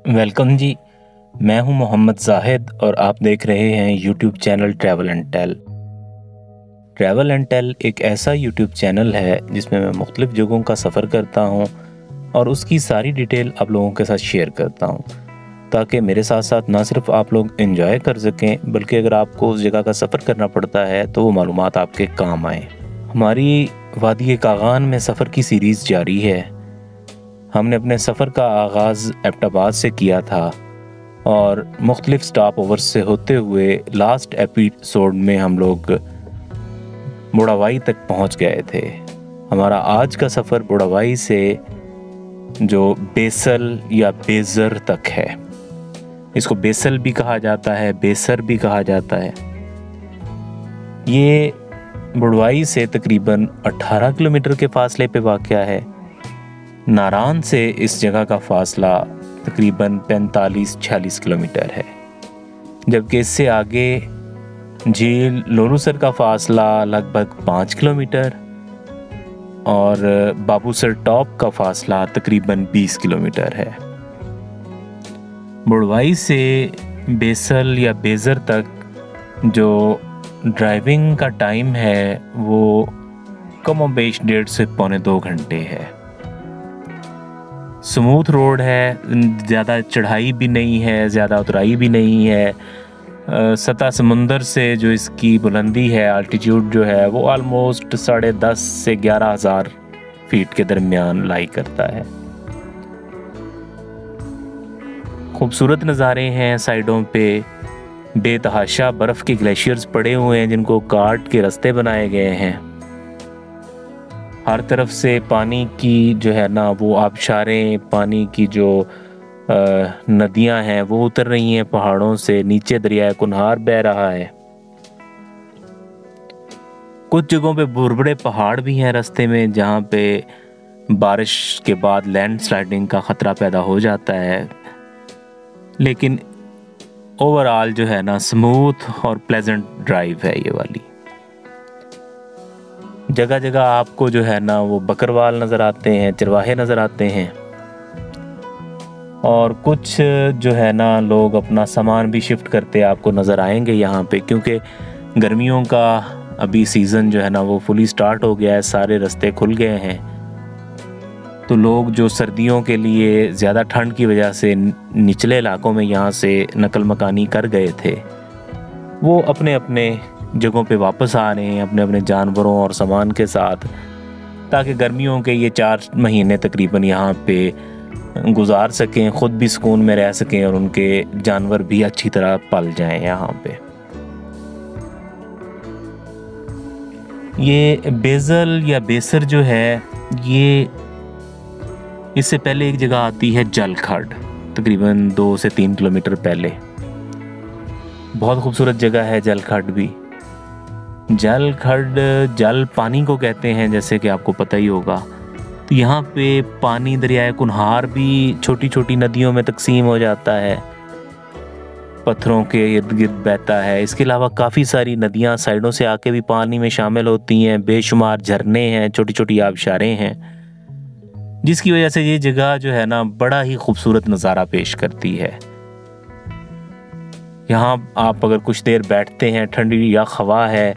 Welcome जी। मैं हूं मोहम्मद जाहिद और आप देख रहे हैं YouTube channel travel and tale. Travel and tale एक ऐसा यूट्यूब चैनल है जिसमें मैं मुख्तलिफ़ जगहों का सफ़र करता हूं और उसकी सारी डिटेल आप लोगों के साथ शेयर करता हूं, ताकि मेरे साथ साथ ना सिर्फ आप लोग एंजॉय कर सकें, बल्कि अगर आपको उस जगह का सफ़र करना पड़ता है तो वो मालूमात आपके काम आए। हमारी वादी कागान में सफ़र की सीरीज़ जारी है। हमने अपने सफ़र का आगाज़ एबटाबाद से किया था और मुख्तलिफ़ स्टॉप ओवर्स से होते हुए लास्ट एपिसोड में हम लोग बुढ़ावाई तक पहुंच गए थे। हमारा आज का सफ़र बुढ़ावाई से जो बेसल या बेज़र तक है। इसको बेसल भी कहा जाता है, बेसर भी कहा जाता है। ये बुढ़ावाई से तकरीबन 18 किलोमीटर के फासले पे वाक़या है। नारान से इस जगह का फासला तकरीबन 45-46 किलोमीटर है, जबकि इससे आगे झील लोरूसर का फासला लगभग 5 किलोमीटर और बाबूसर टॉप का फासला तकरीबन 20 किलोमीटर है। बुढ़वाई से बेसल या बेज़र तक जो ड्राइविंग का टाइम है वो कम और बेश 1.5 से पौने 2 घंटे है। स्मूथ रोड है, ज़्यादा चढ़ाई भी नहीं है, ज़्यादा उतराई भी नहीं है। सतह समुंदर से जो इसकी बुलंदी है, आल्टीट्यूड जो है वो ऑलमोस्ट 10.5 से 11,000 फीट के दरमियान लाई करता है। खूबसूरत नज़ारे हैं साइडों पे, बेतहाशा बर्फ़ के ग्लेशियर्स पड़े हुए हैं जिनको काट के रास्ते बनाए गए हैं। हर तरफ से पानी की जो है ना वो आबशारें, पानी की जो नदियां हैं वो उतर रही हैं पहाड़ों से। नीचे दरिया कुनहार बह रहा है। कुछ जगहों पे बुरबड़े पहाड़ भी हैं रास्ते में, जहां पे बारिश के बाद लैंडस्लाइडिंग का ख़तरा पैदा हो जाता है। लेकिन ओवरऑल जो है ना स्मूथ और प्लेजेंट ड्राइव है ये वाली। जगह जगह आपको जो है ना वो बकरवाल नज़र आते हैं, चरवाहे नज़र आते हैं और कुछ जो है ना लोग अपना सामान भी शिफ्ट करते आपको नज़र आएंगे यहाँ पे, क्योंकि गर्मियों का अभी सीज़न जो है ना वो फुली स्टार्ट हो गया है। सारे रास्ते खुल गए हैं, तो लोग जो सर्दियों के लिए ज़्यादा ठंड की वजह से निचले इलाकों में यहाँ से नकल मकानी कर गए थे, वो अपने अपने जगहों पे वापस आ रहे हैं अपने अपने जानवरों और सामान के साथ, ताकि गर्मियों के ये 4 महीने तकरीबन यहाँ पे गुजार सकें, ख़ुद भी सुकून में रह सकें और उनके जानवर भी अच्छी तरह पल जाएं यहाँ पे। ये बेज़ल या बेसर जो है, ये इससे पहले एक जगह आती है जलखड़, तकरीबन 2 से 3 किलोमीटर पहले। बहुत खूबसूरत जगह है जलखड़ भी। जलखड़ जल पानी को कहते हैं, जैसे कि आपको पता ही होगा। तो यहाँ पे पानी दरियाए कुनहार भी छोटी छोटी नदियों में तकसीम हो जाता है, पत्थरों के इर्द गिर्द बहता है। इसके अलावा काफ़ी सारी नदियाँ साइडों से आके भी पानी में शामिल होती हैं। बेशुमार झरने हैं, छोटी छोटी आबशारें हैं, जिसकी वजह से ये जगह जो है ना बड़ा ही खूबसूरत नज़ारा पेश करती है। यहाँ आप अगर कुछ देर बैठते हैं, ठंडी या हवा है,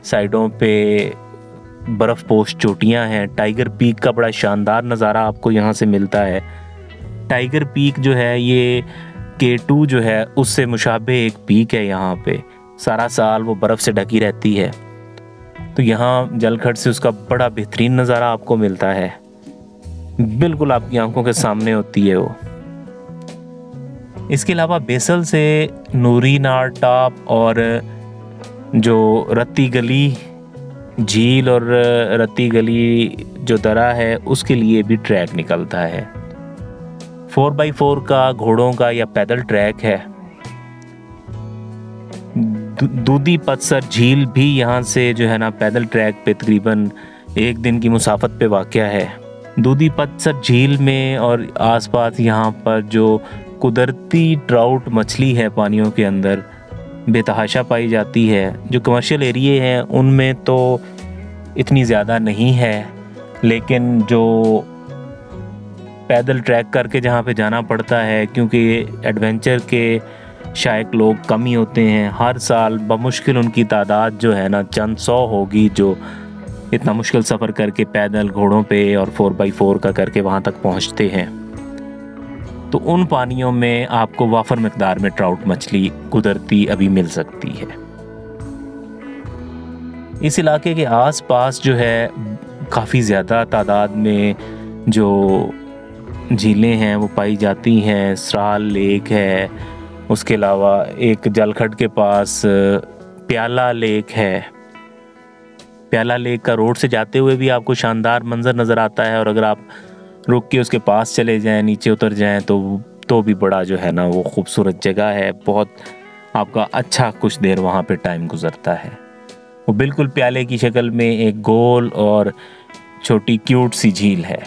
साइडों पे बर्फ़ पोश चोटियाँ हैं। टाइगर पीक का बड़ा शानदार नज़ारा आपको यहाँ से मिलता है। टाइगर पीक जो है ये K2 जो है उससे मुशाबे एक पीक है। यहाँ पे सारा साल वो बर्फ़ से ढकी रहती है, तो यहाँ जलखड़ से उसका बड़ा बेहतरीन नज़ारा आपको मिलता है। बिल्कुल आपकी आंखों के सामने होती है वो। इसके अलावा बेसल से नूरी नार टॉप और जो रत्ती गली झील और रत्ती गली जो दरा है उसके लिए भी ट्रैक निकलता है। 4x4 का घोड़ों का या पैदल ट्रैक है। दूधी पतसर झील भी यहाँ से जो है ना पैदल ट्रैक पे तकरीबन 1 दिन की मुसाफत पे वाक़या है। दूधी पतसर झील में और आसपास यहाँ पर जो कुदरती ट्राउट मछली है पानियों के अंदर बेतहाशा पाई जाती है। जो कमर्शियल एरिया हैं उनमें तो इतनी ज़्यादा नहीं है, लेकिन जो पैदल ट्रैक करके जहाँ पे जाना पड़ता है, क्योंकि एडवेंचर के शायक लोग कम ही होते हैं। हर साल बमुश्किल उनकी तादाद जो है ना चंद सौ होगी जो इतना मुश्किल सफ़र करके पैदल घोड़ों पे और 4x4 का करके वहाँ तक पहुँचते हैं। तो उन पानियों में आपको वाफर मिकदार में ट्राउट मछली कुदरती अभी मिल सकती है। इस इलाके के आसपास जो है काफ़ी ज़्यादा तादाद में जो झीलें हैं वो पाई जाती हैं। सराल लेक है, उसके अलावा एक जलखड के पास प्याला लेक है। प्याला लेक का रोड से जाते हुए भी आपको शानदार मंजर नज़र आता है, और अगर आप रुक के उसके पास चले जाएं, नीचे उतर जाएं तो भी बड़ा जो है ना वो खूबसूरत जगह है। बहुत आपका अच्छा कुछ देर वहाँ पे टाइम गुजरता है। वो बिल्कुल प्याले की शक्ल में एक गोल और छोटी क्यूट सी झील है।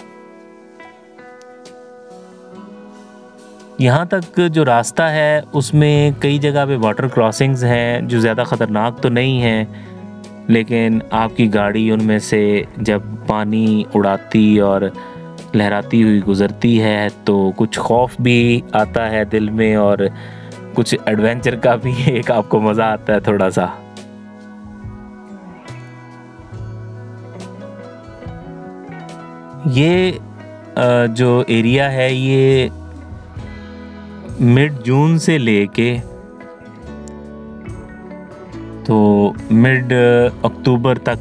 यहाँ तक जो रास्ता है उसमें कई जगह पे वाटर क्रॉसिंग्स हैं जो ज़्यादा ख़तरनाक तो नहीं हैं, लेकिन आपकी गाड़ी उनमें से जब पानी उड़ाती और लहराती हुई गुज़रती है तो कुछ खौफ भी आता है दिल में, और कुछ एडवेंचर का भी एक आपको मज़ा आता है थोड़ा सा। ये जो एरिया है ये मिड जून से लेके तो मिड अक्टूबर तक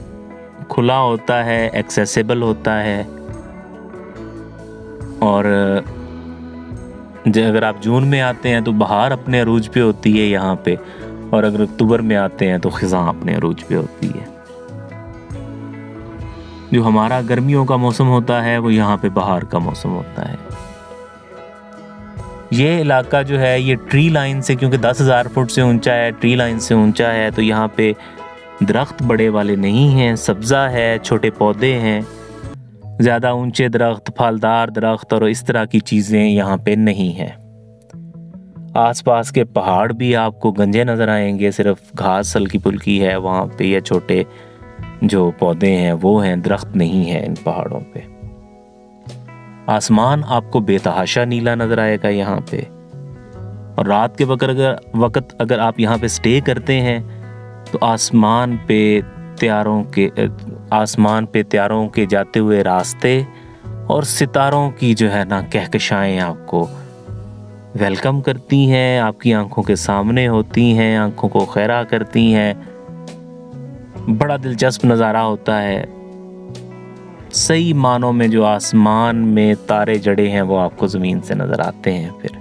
खुला होता है, एक्सेसिबल होता है। और अगर आप जून में आते हैं तो बहार अपने अरूज पे होती है यहाँ पे, और अगर अक्टूबर में आते हैं तो खिज़ां अपने अरूज पे होती है। जो हमारा गर्मियों का मौसम होता है वो यहाँ पे बहार का मौसम होता है। ये इलाका जो है ये ट्री लाइन से, क्योंकि 10,000 फुट से ऊंचा है, ट्री लाइन से ऊंचा है, तो यहाँ पे दरख्त बड़े वाले नहीं हैं, सब्ज़ा है, छोटे पौधे हैं। ज़्यादा ऊंचे दरख्त, फलदार दरख्त और इस तरह की चीज़ें यहाँ पे नहीं हैं। आसपास के पहाड़ भी आपको गंजे नज़र आएंगे, सिर्फ घास हल्की फुल्की है वहाँ पे, या छोटे जो पौधे हैं वो हैं, दरख्त नहीं है इन पहाड़ों पे। आसमान आपको बेतहाशा नीला नज़र आएगा यहाँ पे। और रात के वक्त अगर आप यहाँ पे स्टे करते हैं तो आसमान पे त्यारों के जाते हुए रास्ते और सितारों की जो है ना कहकशाएं आपको वेलकम करती हैं, आपकी आंखों के सामने होती हैं, आंखों को खैरा करती हैं। बड़ा दिलचस्प नज़ारा होता है। सही मानों में जो आसमान में तारे जड़े हैं वो आपको ज़मीन से नज़र आते हैं। फिर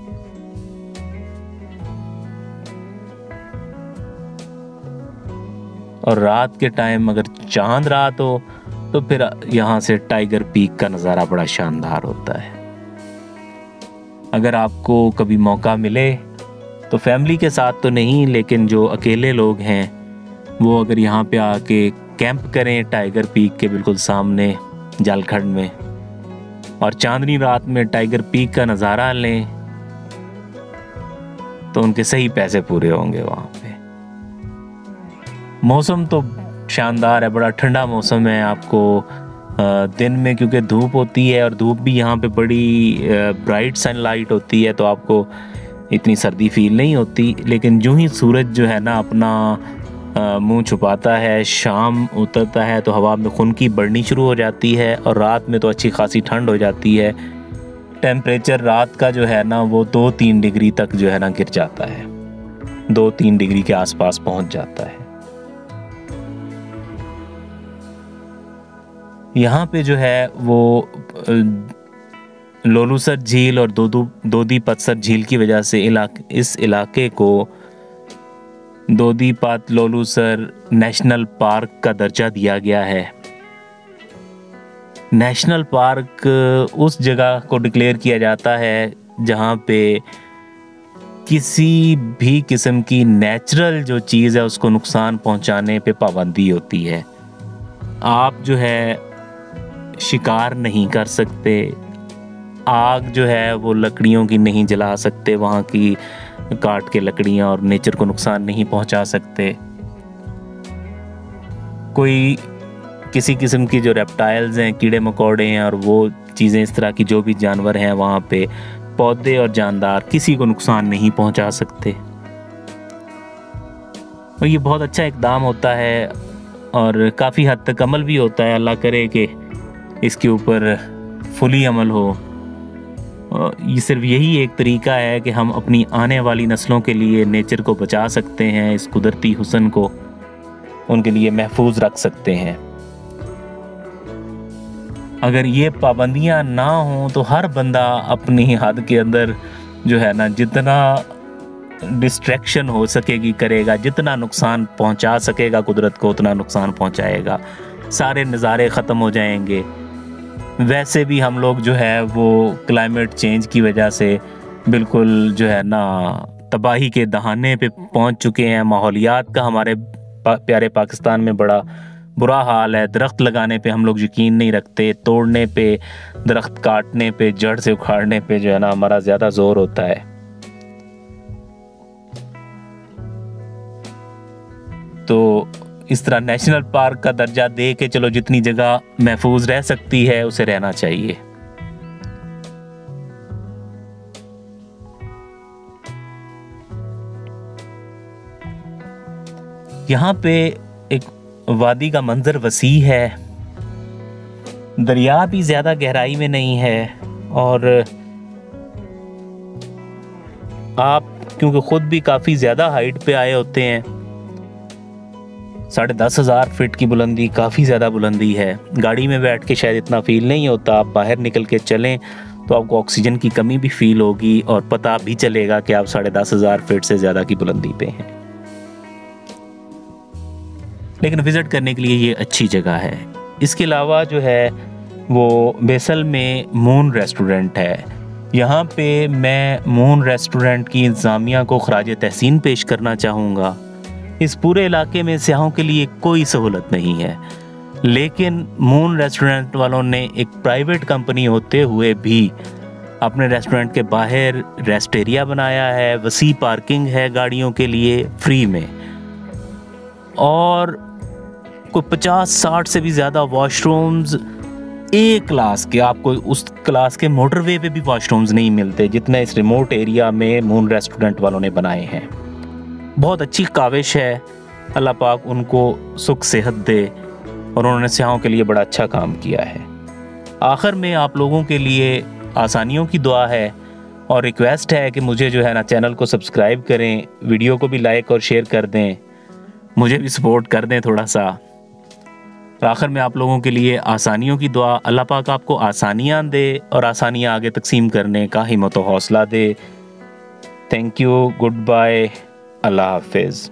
और रात के टाइम अगर चांद रात हो तो फिर यहाँ से टाइगर पीक का नज़ारा बड़ा शानदार होता है। अगर आपको कभी मौका मिले तो फैमिली के साथ तो नहीं, लेकिन जो अकेले लोग हैं वो अगर यहाँ पे आके कैंप करें टाइगर पीक के बिल्कुल सामने जलखड में, और चांदनी रात में टाइगर पीक का नज़ारा लें तो उनके सही पैसे पूरे होंगे वहाँ पे। मौसम तो शानदार है, बड़ा ठंडा मौसम है। आपको दिन में क्योंकि धूप होती है और धूप भी यहाँ पे बड़ी ब्राइट सनलाइट होती है तो आपको इतनी सर्दी फील नहीं होती, लेकिन यूं ही सूरज जो है ना अपना मुंह छुपाता है, शाम उतरता है तो हवा में खुनकी बढ़नी शुरू हो जाती है, और रात में तो अच्छी खासी ठंड हो जाती है। टेम्परेचर रात का जो है ना वो 2-3 डिग्री तक जो है ना गिर जाता है, 2-3 डिग्री के आसपास पहुंच जाता है। यहाँ पे जो है वो लोलूसर झील और दोदी पतसर झील की वजह से इस इलाके को दोदी पत लोलूसर नेशनल पार्क का दर्जा दिया गया है। नेशनल पार्क उस जगह को डिक्लेयर किया जाता है जहाँ पे किसी भी किस्म की नेचुरल जो चीज़ है उसको नुकसान पहुँचाने पे पाबंदी होती है। आप जो है शिकार नहीं कर सकते, आग जो है वो लकड़ियों की नहीं जला सकते, वहाँ की काट के लकड़ियाँ, और नेचर को नुकसान नहीं पहुँचा सकते। कोई किसी किस्म की जो रेप्टाइल्स हैं, कीड़े मकोड़े हैं और वो चीज़ें, इस तरह की जो भी जानवर हैं वहाँ पे, पौधे और जानदार किसी को नुकसान नहीं पहुँचा सकते। और ये बहुत अच्छा इक़दाम होता है और काफ़ी हद तक अमल भी होता है। अल्लाह करे कि इसके ऊपर फुली अमल हो। ये सिर्फ यही एक तरीका है कि हम अपनी आने वाली नस्लों के लिए नेचर को बचा सकते हैं, इस कुदरती हुस्न को उनके लिए महफूज रख सकते हैं। अगर ये पाबंदियां ना हों तो हर बंदा अपनी हद के अंदर जो है ना, जितना डिस्ट्रैक्शन हो सकेगी करेगा, जितना नुकसान पहुंचा सकेगा कुदरत को उतना नुकसान पहुंचाएगा। सारे नज़ारे ख़त्म हो जाएंगे। वैसे भी हम लोग जो है वो क्लाइमेट चेंज की वजह से बिल्कुल जो है ना तबाही के दहाने पे पहुंच चुके हैं। माहौलियात का हमारे प्यारे पाकिस्तान में बड़ा बुरा हाल है। दरख्त लगाने पे हम लोग यकीन नहीं रखते, तोड़ने पे, दरख्त काटने पे, जड़ से उखाड़ने पे जो है ना हमारा ज़्यादा जोर होता है। तो इस तरह नेशनल पार्क का दर्जा दे के चलो जितनी जगह महफूज रह सकती है उसे रहना चाहिए। यहाँ पे एक वादी का मंजर वसी है, दरिया भी ज्यादा गहराई में नहीं है और आप क्योंकि खुद भी काफी ज्यादा हाइट पे आए होते हैं, 10,500 फीट की बुलंदी काफ़ी ज़्यादा बुलंदी है। गाड़ी में बैठ के शायद इतना फील नहीं होता, आप बाहर निकल के चलें तो आपको ऑक्सीजन की कमी भी फील होगी और पता भी चलेगा कि आप 10,500 फीट से ज़्यादा की बुलंदी पे हैं। लेकिन विज़िट करने के लिए ये अच्छी जगह है। इसके अलावा जो है वो बेसल में मून रेस्टोरेंट है। यहाँ पे मैं मून रेस्टोरेंट की इंतज़ामिया को खराज तहसीन पेश करना चाहूँगा। इस पूरे इलाके में सियाहों के लिए कोई सहूलत नहीं है, लेकिन मून रेस्टोरेंट वालों ने एक प्राइवेट कंपनी होते हुए भी अपने रेस्टोरेंट के बाहर रेस्ट एरिया बनाया है। वसी पार्किंग है गाड़ियों के लिए फ्री में और कोई 50-60 से भी ज़्यादा वॉशरूम्स एक क्लास के, आपको उस क्लास के मोटरवे पे भी वॉशरूम्स नहीं मिलते जितने इस रिमोट एरिया में मून रेस्टोरेंट वालों ने बनाए हैं। बहुत अच्छी काविश है, अल्लाह पाक उनको सुख सेहत दे और उन्होंने सियाहों के लिए बड़ा अच्छा काम किया है। आखिर में आप लोगों के लिए आसानियों की दुआ है और रिक्वेस्ट है कि मुझे जो है ना चैनल को सब्सक्राइब करें, वीडियो को भी लाइक और शेयर कर दें, मुझे भी सपोर्ट कर दें थोड़ा सा। आखिर में आप लोगों के लिए आसानियों की दुआ, अल्लाह पाक आपको आसानियाँ दे और आसानियाँ आगे तकसीम करने का हिम्मत और हौसला दे। थैंक यू, गुड बाय, अल्लाह हाफिज़।